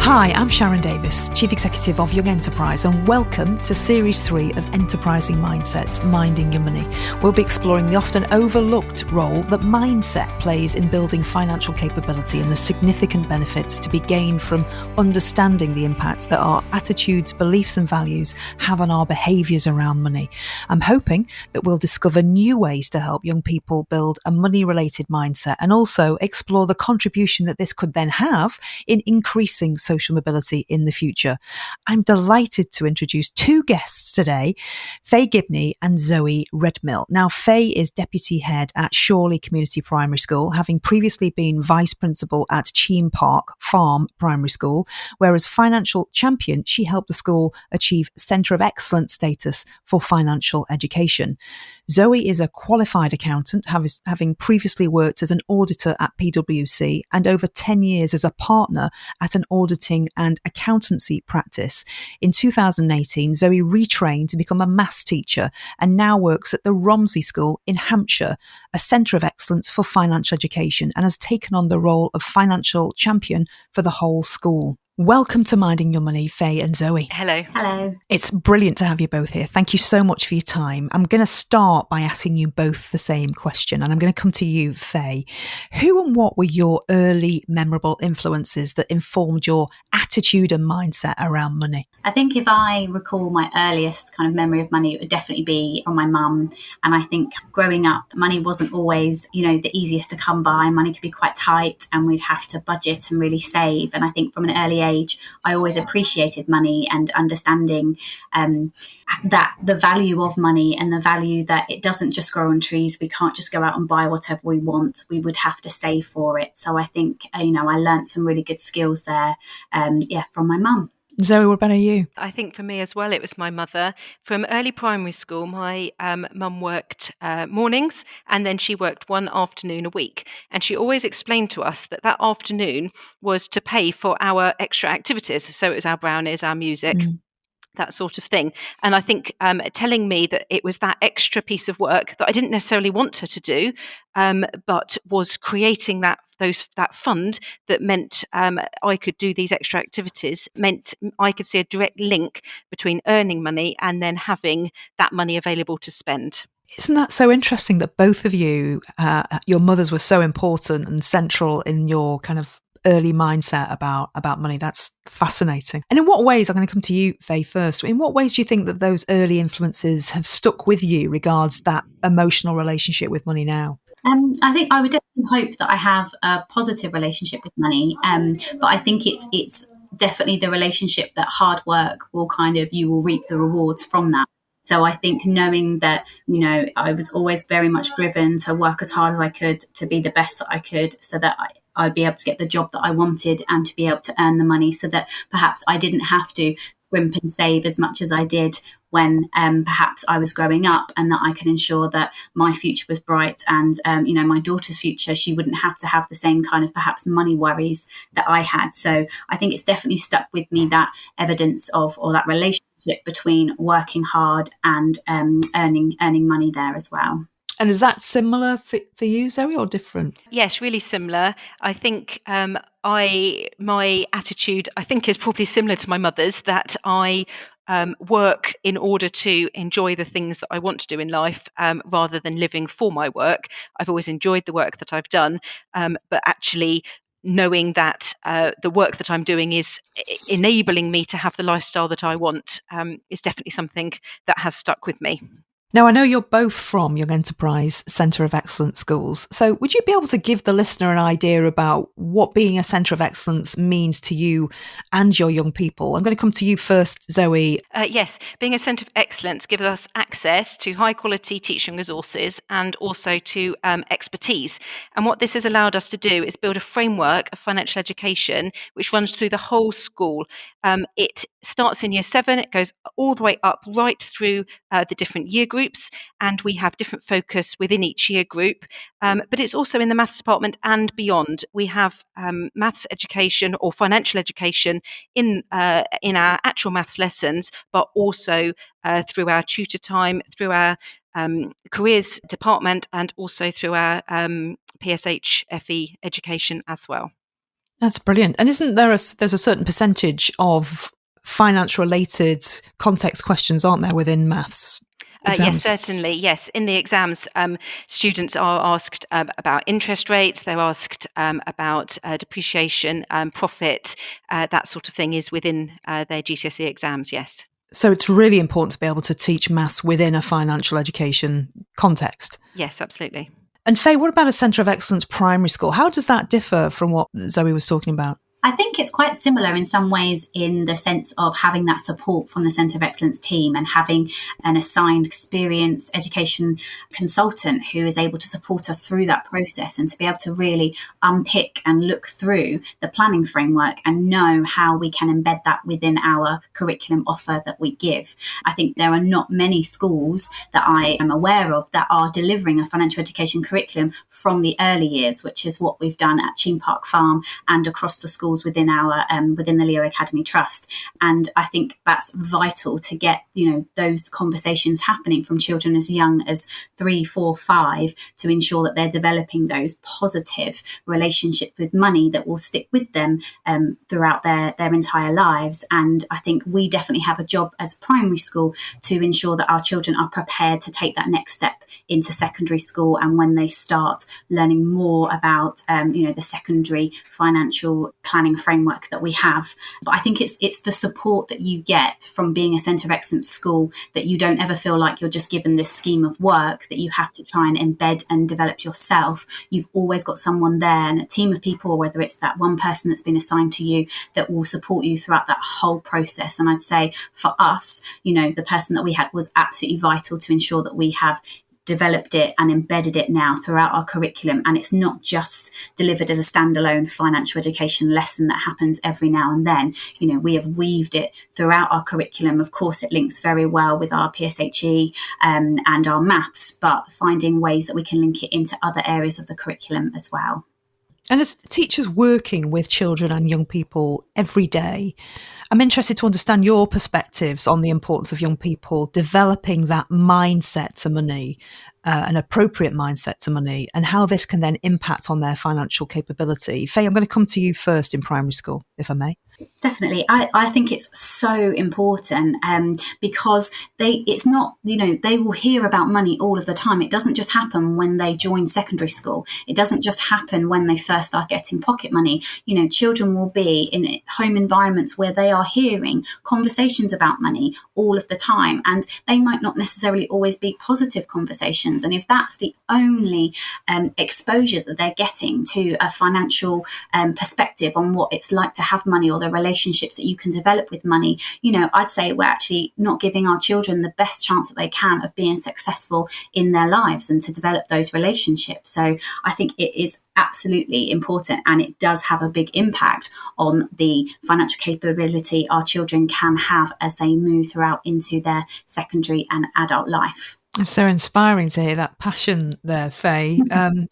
Hi, I'm Sharon Davis, Chief Executive of Young Enterprise, and welcome to Series 3 of Enterprising Mindsets, Minding Your Money. We'll be exploring the often overlooked role that mindset plays in building financial capability and the significant benefits to be gained from understanding the impact that our attitudes, beliefs and values have on our behaviours around money. I'm hoping that we'll discover new ways to help young people build a money-related mindset and also explore the contribution that this could then have in increasing social mobility in the future. I'm delighted to introduce two guests today, Faye Gibney and Zoe Redmill. Now, Faye is Deputy Head at Shorley Community Primary School, having previously been Vice Principal at Cheam Park Farm Primary School, whereas Financial Champion, she helped the school achieve Centre of Excellence status for financial education. Zoe is a qualified accountant, having previously worked as an auditor at PwC and over 10 years as a partner at an auditing and accountancy practice. In 2018, Zoe retrained to become a maths teacher and now works at the Romsey School in Hampshire, a centre of excellence for financial education, and has taken on the role of financial champion for the whole school. Welcome to Minding Your Money, Faye and Zoe. Hello. Hello. It's brilliant to have you both here. Thank you so much for your time. I'm going to start by asking you both the same question, and I'm going to come to you, Faye. Who and what were your early memorable influences that informed your attitude and mindset around money? I think if I recall my earliest kind of memory of money, it would definitely be from my mum. And I think growing up, money wasn't always, the easiest to come by. Money could be quite tight and we'd have to budget and really save. And I think from an early age, I always appreciated money and understanding that the value of money and the value that it doesn't just grow on trees. We can't just go out and buy whatever we want. We would have to save for it. So I think, I learned some really good skills there, from my mum. Zoe, what about you? I think for me as well, it was my mother. From early primary school, my mum worked mornings and then she worked one afternoon a week. And she always explained to us that afternoon was to pay for our extra activities. So it was our brownies, our music. That sort of thing. And I think telling me that it was that extra piece of work that I didn't necessarily want her to do, but was creating that fund that meant I could do these extra activities, meant I could see a direct link between earning money and then having that money available to spend. Isn't that so interesting that both of you, your mothers were so important and central in your kind of early mindset about money? That's fascinating. And in what ways, I'm going to come to you, Faye, first. In what ways do you think that those early influences have stuck with you regards that emotional relationship with money now? I think I would definitely hope that I have a positive relationship with money, but I think it's definitely the relationship that hard work will you will reap the rewards from that. So I think knowing that, I was always very much driven to work as hard as I could, to be the best that I could, so that I'd be able to get the job that I wanted and to be able to earn the money, so that perhaps I didn't have to scrimp and save as much as I did when perhaps I was growing up, and that I can ensure that my future was bright and, my daughter's future, she wouldn't have to have the same kind of perhaps money worries that I had. So I think it's definitely stuck with me, that evidence of, or that relationship between working hard and earning money there as well. And is that similar for you, Zoe, or different? Yes, really similar. I think my attitude, I think, is probably similar to my mother's, that I work in order to enjoy the things that I want to do in life, rather than living for my work. I've always enjoyed the work that I've done, but actually knowing that the work that I'm doing is enabling me to have the lifestyle that I want, is definitely something that has stuck with me. Now, I know you're both from Young Enterprise Centre of Excellence schools. So would you be able to give the listener an idea about what being a Centre of Excellence means to you and your young people? I'm going to come to you first, Zoe. Yes, being a Centre of Excellence gives us access to high quality teaching resources and also to expertise. And what this has allowed us to do is build a framework of financial education which runs through the whole school. It starts in year 7, it goes all the way up right through the different year groups, and we have different focus within each year group. But it's also in the maths department and beyond. We have maths education or financial education in our actual maths lessons, but also through our tutor time, through our careers department, and also through our PSHFE education as well. That's brilliant. And isn't there's a certain percentage of finance related context questions, aren't there, within maths Yes, exams? certainly. Yes, in the exams, students are asked about interest rates. They're asked about depreciation, profit, that sort of thing is within their GCSE exams. Yes. So it's really important to be able to teach maths within a financial education context. Yes, absolutely. And Faye, what about a centre of excellence primary school? How does that differ from what Zoe was talking about? I think it's quite similar in some ways in the sense of having that support from the Centre of Excellence team and having an assigned experienced education consultant who is able to support us through that process and to be able to really unpick and look through the planning framework and know how we can embed that within our curriculum offer that we give. I think there are not many schools that I am aware of that are delivering a financial education curriculum from the early years, which is what we've done at Cheam Park Farm and across the schools within our within the Leo Academy Trust. And I think that's vital to get those conversations happening from children as young as 3, 4, 5 to ensure that they're developing those positive relationships with money that will stick with them throughout their entire lives. And I think we definitely have a job as primary school to ensure that our children are prepared to take that next step into secondary school, and when they start learning more about the secondary financial planning framework that we have. But I think it's the support that you get from being a centre of excellence school, that you don't ever feel like you're just given this scheme of work that you have to try and embed and develop yourself. You've always got someone there and a team of people, whether it's that one person that's been assigned to you, that will support you throughout that whole process. And I'd say for us, the person that we had was absolutely vital to ensure that we have developed it and embedded it now throughout our curriculum. And it's not just delivered as a standalone financial education lesson that happens every now and then. We have weaved it throughout our curriculum. Of course, it links very well with our PSHE and our maths, but finding ways that we can link it into other areas of the curriculum as well. And as teachers working with children and young people every day, I'm interested to understand your perspectives on the importance of young people developing that mindset to money, an appropriate mindset to money, and how this can then impact on their financial capability. Faye, I'm going to come to you first in primary school, if I may. Definitely. I think it's so important because it's not, they will hear about money all of the time. It doesn't just happen when they join secondary school. It doesn't just happen when they first start getting pocket money. Children will be in home environments where they are hearing conversations about money all of the time, and they might not necessarily always be positive conversations. And if that's the only exposure that they're getting to a financial perspective on what it's like to have money or the relationships that you can develop with money, I'd say we're actually not giving our children the best chance that they can of being successful in their lives and to develop those relationships. So I think it is absolutely important, and it does have a big impact on the financial capability our children can have as they move throughout into their secondary and adult life. It's so inspiring to hear that passion there, Faye.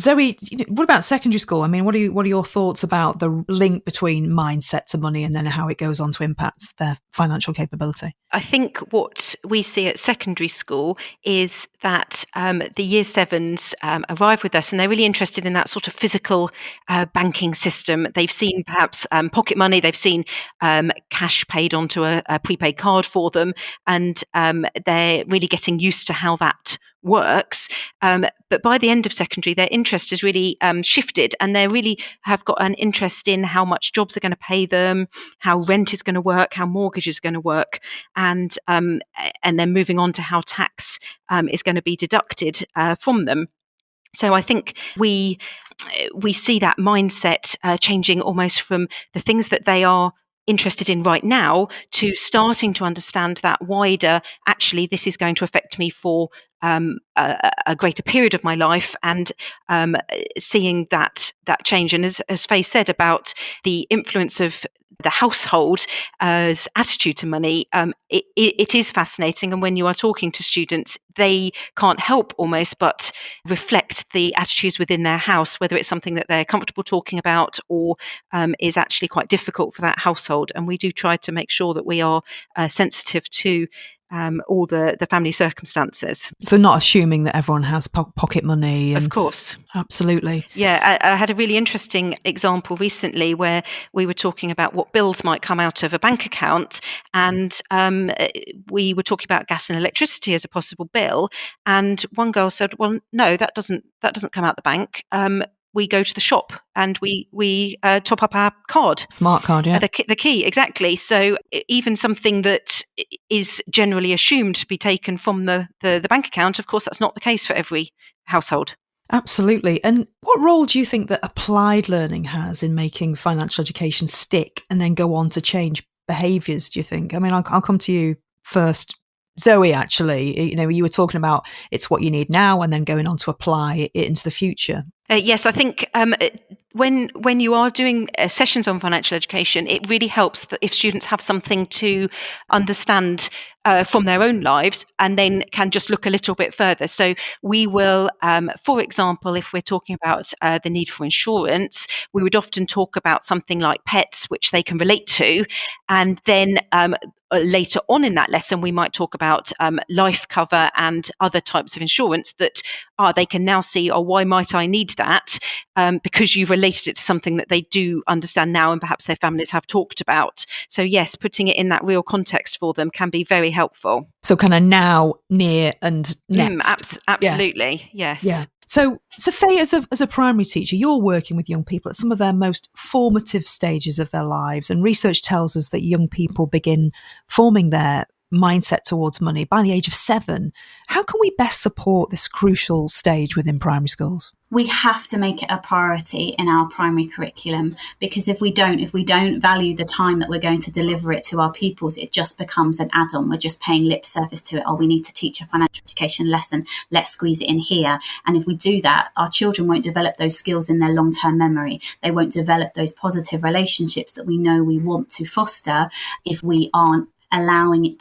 Zoe, what about secondary school? I mean, what are your thoughts about the link between mindset to money and then how it goes on to impact their financial capability? I think what we see at secondary school is that the year sevens arrive with us and they're really interested in that sort of physical banking system. They've seen perhaps pocket money, they've seen cash paid onto a prepaid card for them, and they're really getting used to how that works. But by the end of secondary, their interest has really shifted, and they really have got an interest in how much jobs are going to pay them, how rent is going to work, how mortgage is going to work, and then moving on to how tax is going to be deducted from them. So I think we see that mindset changing almost from the things that they are interested in right now to starting to understand that wider, actually, this is going to affect me for a greater period of my life, and seeing that change. And as Faye said about the influence of the household as attitude to money, it is fascinating. And when you are talking to students, they can't help almost but reflect the attitudes within their house, whether it's something that they're comfortable talking about or is actually quite difficult for that household. And we do try to make sure that we are sensitive to all the family circumstances. So not assuming that everyone has pocket money. Of course. Absolutely. Yeah, I had a really interesting example recently where we were talking about what bills might come out of a bank account, and we were talking about gas and electricity as a possible bill. And one girl said, "Well, no, that doesn't come out the bank. We go to the shop and we top up our card." Smart card, yeah. The key, exactly. So even something that is generally assumed to be taken from the bank account, of course, that's not the case for every household. Absolutely. And what role do you think that applied learning has in making financial education stick and then go on to change behaviours, do you think? I mean, I'll come to you first. Zoe, actually, you were talking about it's what you need now and then going on to apply it into the future. Yes, I think when you are doing sessions on financial education, it really helps that if students have something to understand from their own lives and then can just look a little bit further. So we will, for example, if we're talking about the need for insurance, we would often talk about something like pets, which they can relate to. And then later on in that lesson, we might talk about life cover and other types of insurance that they can now see, why might I need that? Because you've related it to something that they do understand now and perhaps their families have talked about. So yes, putting it in that real context for them can be very helpful. So kind of now, near and next. Absolutely, yes. Yeah. So Faye, as a primary teacher, you're working with young people at some of their most formative stages of their lives. And research tells us that young people begin forming their mindset towards money by the age of 7. How can we best support this crucial stage within primary schools? We have to make it a priority in our primary curriculum, because if we don't value the time that we're going to deliver it to our pupils, it just becomes an add-on. We're just paying lip service to it. We need to teach a financial education lesson. Let's squeeze it in here. And if we do that, our children won't develop those skills in their long-term memory. They won't develop those positive relationships that we know we want to foster if we aren't allowing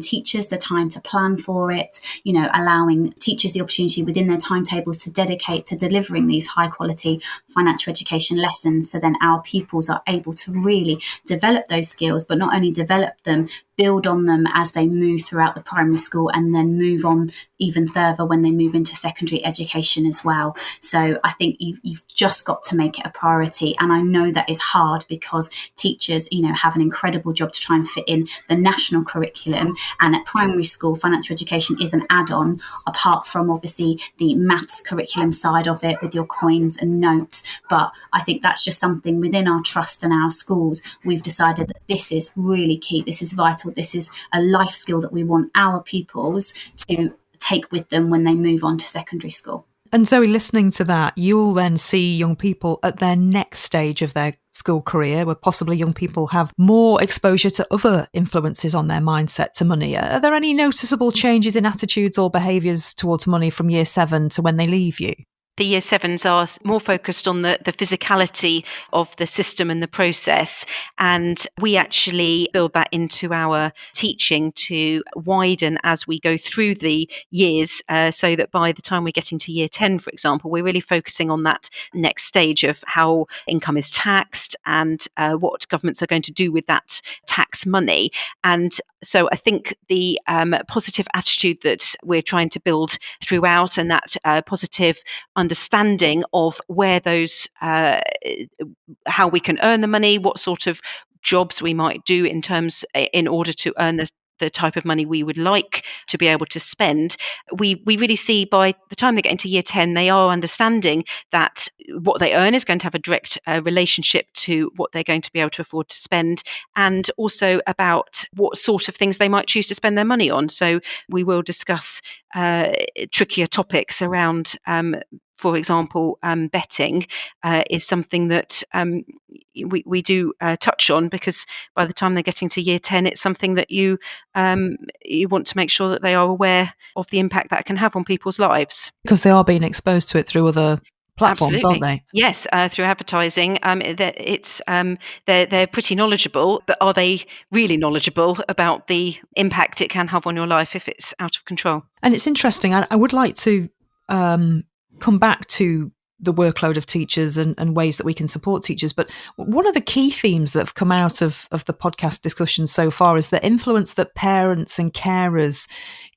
teachers the time to plan for it, allowing teachers the opportunity within their timetables to dedicate to delivering these high quality financial education lessons. So then our pupils are able to really develop those skills, but not only develop them, build on them as they move throughout the primary school and then move on even further when they move into secondary education as well. So I think you've just got to make it a priority. And I know that is hard because teachers, have an incredible job to try and fit in the national curriculum. And at primary school, financial education is an add-on, apart from obviously the maths curriculum side of it with your coins and notes. But I think that's just something within our trust and our schools. We've decided that this is really key. This is vital. This is a life skill that we want our pupils to take with them when they move on to secondary school. And Zoe, listening to that, you'll then see young people at their next stage of their school career, where possibly young people have more exposure to other influences on their mindset to money. Are there any noticeable changes in attitudes or behaviours towards money from year 7 to when they leave you? The year 7s are more focused on the physicality of the system and the process. And we actually build that into our teaching to widen as we go through the years, so that by the time we're getting to year 10, for example, we're really focusing on that next stage of how income is taxed and what governments are going to do with that tax money. And so I think the positive attitude that we're trying to build throughout, and that positive understanding of where those, how we can earn the money, what sort of jobs we might do in order to earn the type of money we would like to be able to spend. We really see by the time they get into year 10, they are understanding that what they earn is going to have a direct relationship to what they're going to be able to afford to spend, and also about what sort of things they might choose to spend their money on. So we will discuss trickier topics around for example, betting is something that we do touch on, because by the time they're getting to year 10, it's something that you want to make sure that they are aware of the impact that can have on people's lives. Because they are being exposed to it through other platforms, Absolutely. Aren't they? Yes, through advertising. They're pretty knowledgeable, but are they really knowledgeable about the impact it can have on your life if it's out of control? And it's interesting. I would like to come back to the workload of teachers and ways that we can support teachers. But one of the key themes that have come out of the podcast discussion so far is the influence that parents and carers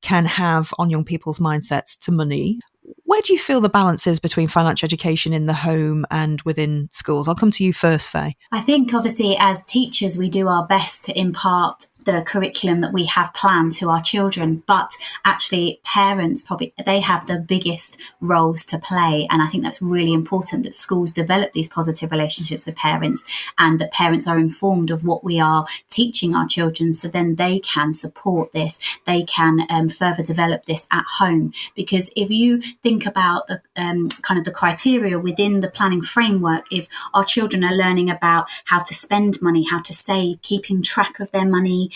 can have on young people's mindsets to money. Where do you feel the balance is between financial education in the home and within schools? I'll come to you first, Faye. I think obviously as teachers, we do our best to impart the curriculum that we have planned to our children, but actually parents probably, they have the biggest roles to play. And I think that's really important that schools develop these positive relationships with parents, and that parents are informed of what we are teaching our children, so then they can support this, they can further develop this at home. Because if you think about the kind of the criteria within the planning framework, if our children are learning about how to spend money, how to save, keeping track of their money,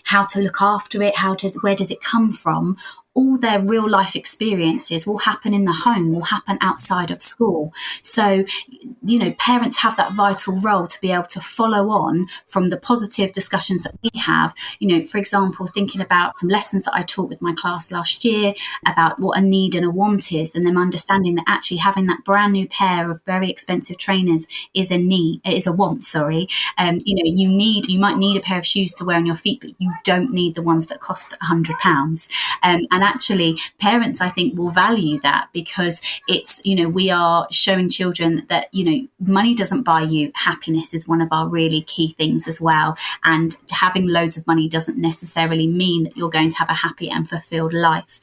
how to look after it, where does it come from, all their real life experiences will happen in the home, will happen outside of school. So, parents have that vital role to be able to follow on from the positive discussions that we have. For example, thinking about some lessons that I taught with my class last year about what a need and a want is, and them understanding that actually having that brand new pair of very expensive trainers is a want. You might need a pair of shoes to wear on your feet, but you don't need the ones that cost £100. And actually parents, I think, will value that, because it's, we are showing children that, money doesn't buy you happiness is one of our really key things as well. And having loads of money doesn't necessarily mean that you're going to have a happy and fulfilled life.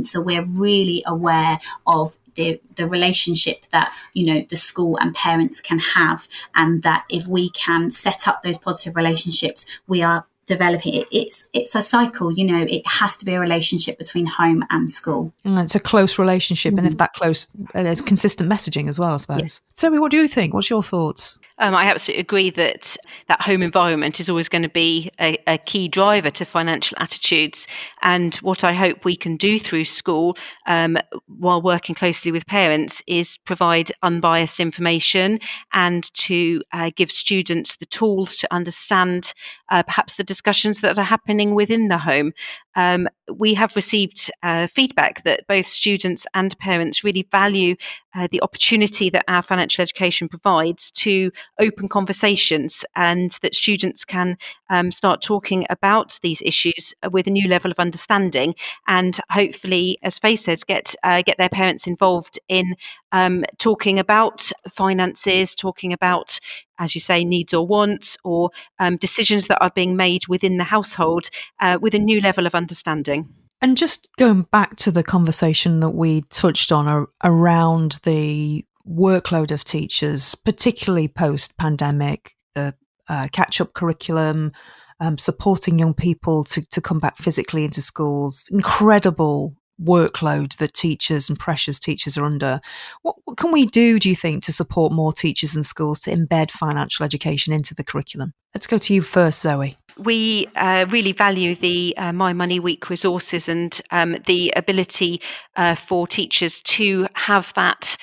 So we're really aware of the relationship that, the school and parents can have, and that if we can set up those positive relationships, we are developing it. It's a cycle, it has to be a relationship between home and school. And it's a close relationship. Mm-hmm. And if that close, there's consistent messaging as well, I suppose. Yeah. Zoe, what do you think? What's your thoughts? I absolutely agree that home environment is always going to be a key driver to financial attitudes. And what I hope we can do through school, while working closely with parents, is provide unbiased information and to give students the tools to understand perhaps the discussions that are happening within the home. We have received feedback that both students and parents really value the opportunity that our financial education provides to open conversations, and that students can start talking about these issues with a new level of understanding, and hopefully, as Faye says, get their parents involved in talking about finances, talking about, as you say, needs or wants, or decisions that are being made within the household with a new level of understanding. And just going back to the conversation that we touched on around the workload of teachers, particularly post-pandemic, the catch-up curriculum, supporting young people to come back physically into schools, incredible workload that teachers and precious teachers are under. What can we do you think, to support more teachers and schools to embed financial education into the curriculum? Let's go to you first, Zoe. We really value the My Money Week resources and the ability for teachers to have that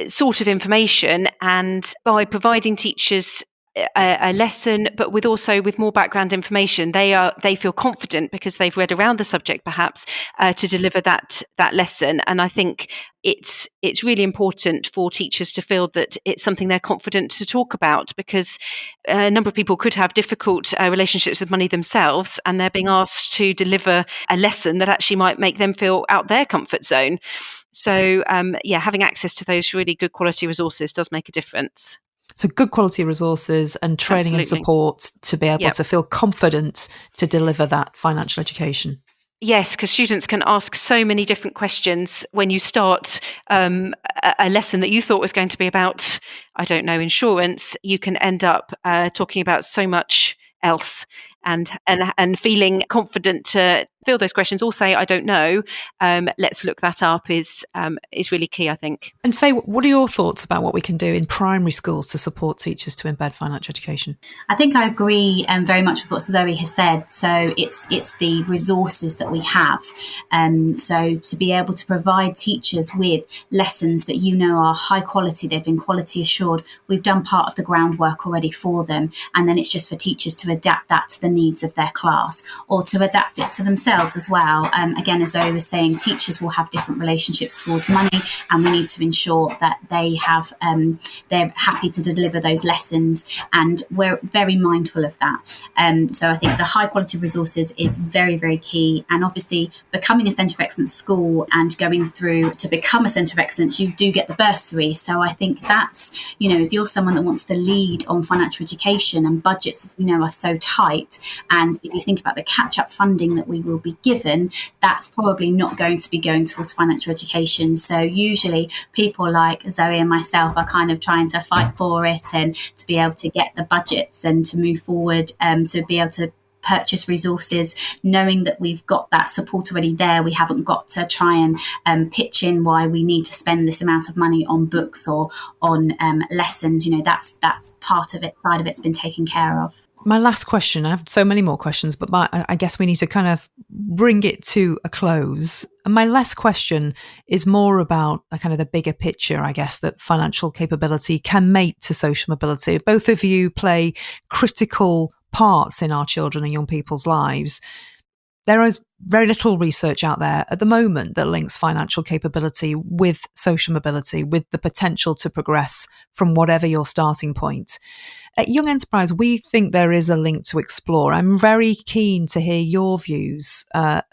sort of information, and by providing teachers a lesson, but with more background information, they feel confident because they've read around the subject perhaps to deliver that lesson. And I think it's really important for teachers to feel that it's something they're confident to talk about, because a number of people could have difficult relationships with money themselves, and they're being asked to deliver a lesson that actually might make them feel out their comfort zone. So having access to those really good quality resources does make a difference. So good quality resources and training and support to be able to feel confident to deliver that financial education. Yes, because students can ask so many different questions when you start a lesson that you thought was going to be about, I don't know, insurance. You can end up talking about so much else, and feeling confident to field those questions or say, I don't know, let's look that up is really key, I think. And Faye, what are your thoughts about what we can do in primary schools to support teachers to embed financial education? I think I agree very much with what Zoe has said. So it's the resources that we have. So to be able to provide teachers with lessons that are high quality, they've been quality assured, we've done part of the groundwork already for them. And then it's just for teachers to adapt that to the needs of their class, or to adapt it to themselves as well. Again, as Zoe was saying, teachers will have different relationships towards money, and we need to ensure that they have they're happy to deliver those lessons, and we're very mindful of that. So I think the high quality of resources is very, very key. And obviously, becoming a Centre of Excellence school and going through to become a Centre of Excellence, you do get the bursary. So I think that's, if you're someone that wants to lead on financial education, and budgets, as we know, are so tight, and if you think about the catch-up funding that we will be given, that's probably not going to be going towards financial education. So usually people like Zoe and myself are kind of trying to fight for it, and to be able to get the budgets and to move forward, to be able to purchase resources, knowing that we've got that support already there. We haven't got to try and pitch in why we need to spend this amount of money on books or on lessons. That's part of it, side of it's been taken care of. My last question, I have so many more questions, but I guess we need to kind of bring it to a close. And my last question is more about a kind of the bigger picture, I guess, that financial capability can make to social mobility. Both of you play critical parts in our children and young people's lives. There is very little research out there at the moment that links financial capability with social mobility, with the potential to progress from whatever your starting point. At Young Enterprise, we think there is a link to explore. I'm very keen to hear your views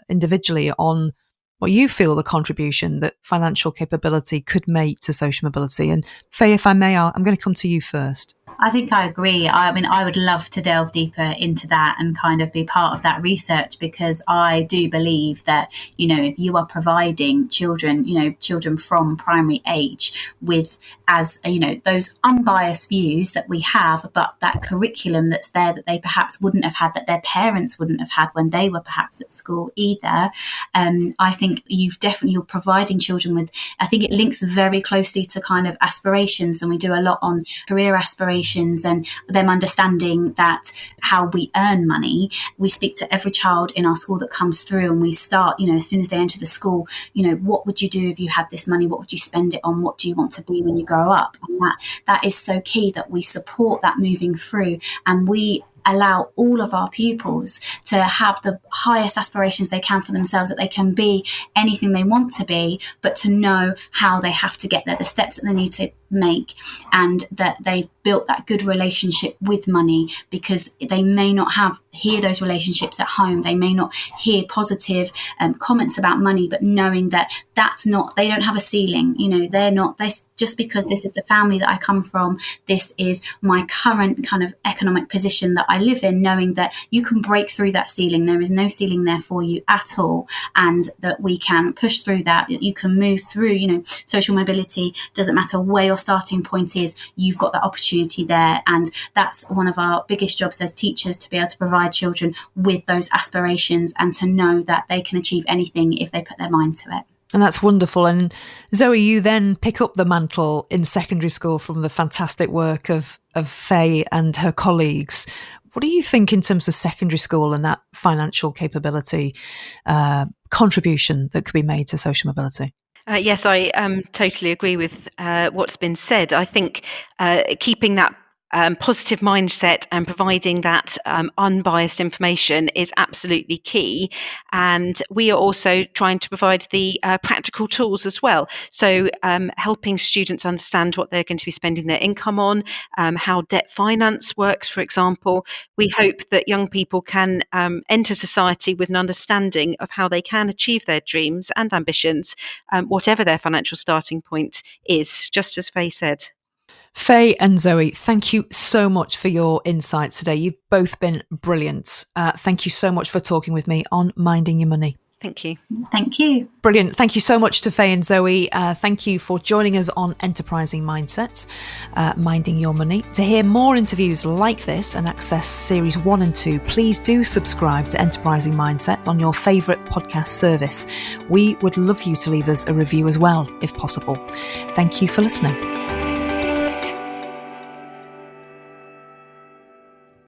individually on what you feel the contribution that financial capability could make to social mobility. And Faye, if I may, I'm going to come to you first. I think I agree. I mean, I would love to delve deeper into that and kind of be part of that research, because I do believe that, if you are providing children, children from primary age with, as those unbiased views that we have, but that curriculum that's there that they perhaps wouldn't have had, that their parents wouldn't have had when they were perhaps at school either. I think you're providing children with, I think it links very closely to kind of aspirations, and we do a lot on career aspirations and them understanding that how we earn money. We speak to every child in our school that comes through, and we start, as soon as they enter the school, what would you do if you had this money? What would you spend it on? What do you want to be when you grow up? And that is so key, that we support that moving through, and we allow all of our pupils to have the highest aspirations they can for themselves, that they can be anything they want to be, but to know how they have to get there, the steps that they need to make, and that they've built that good relationship with money, because they may not hear those relationships at home. They may not hear positive comments about money, but knowing that they don't have a ceiling. Just because this is the family that I come from, this is my current kind of economic position that I live in, knowing that you can break through that ceiling. There is no ceiling there for you at all, and that we can push through that you can move through. Social mobility doesn't matter where your starting point is, you've got that opportunity there. And that's one of our biggest jobs as teachers, to be able to provide children with those aspirations, and to know that they can achieve anything if they put their mind to it. And that's wonderful. And Zoe, you then pick up the mantle in secondary school from the fantastic work of Faye and her colleagues. What do you think in terms of secondary school and that financial capability contribution that could be made to social mobility? Yes, I totally agree with what's been said. I think keeping that positive mindset and providing that unbiased information is absolutely key. And we are also trying to provide the practical tools as well. So helping students understand what they're going to be spending their income on, how debt finance works, for example. We hope that young people can enter society with an understanding of how they can achieve their dreams and ambitions, whatever their financial starting point is, just as Faye said. Faye and Zoe, thank you so much for your insights today. You've both been brilliant. Thank you so much for talking with me on Minding Your Money. Thank you. Thank you. Brilliant. Thank you so much to Faye and Zoe. Thank you for joining us on Enterprising Mindsets, Minding Your Money. To hear more interviews like this and access series 1 and 2, please do subscribe to Enterprising Mindsets on your favourite podcast service. We would love you to leave us a review as well, if possible. Thank you for listening.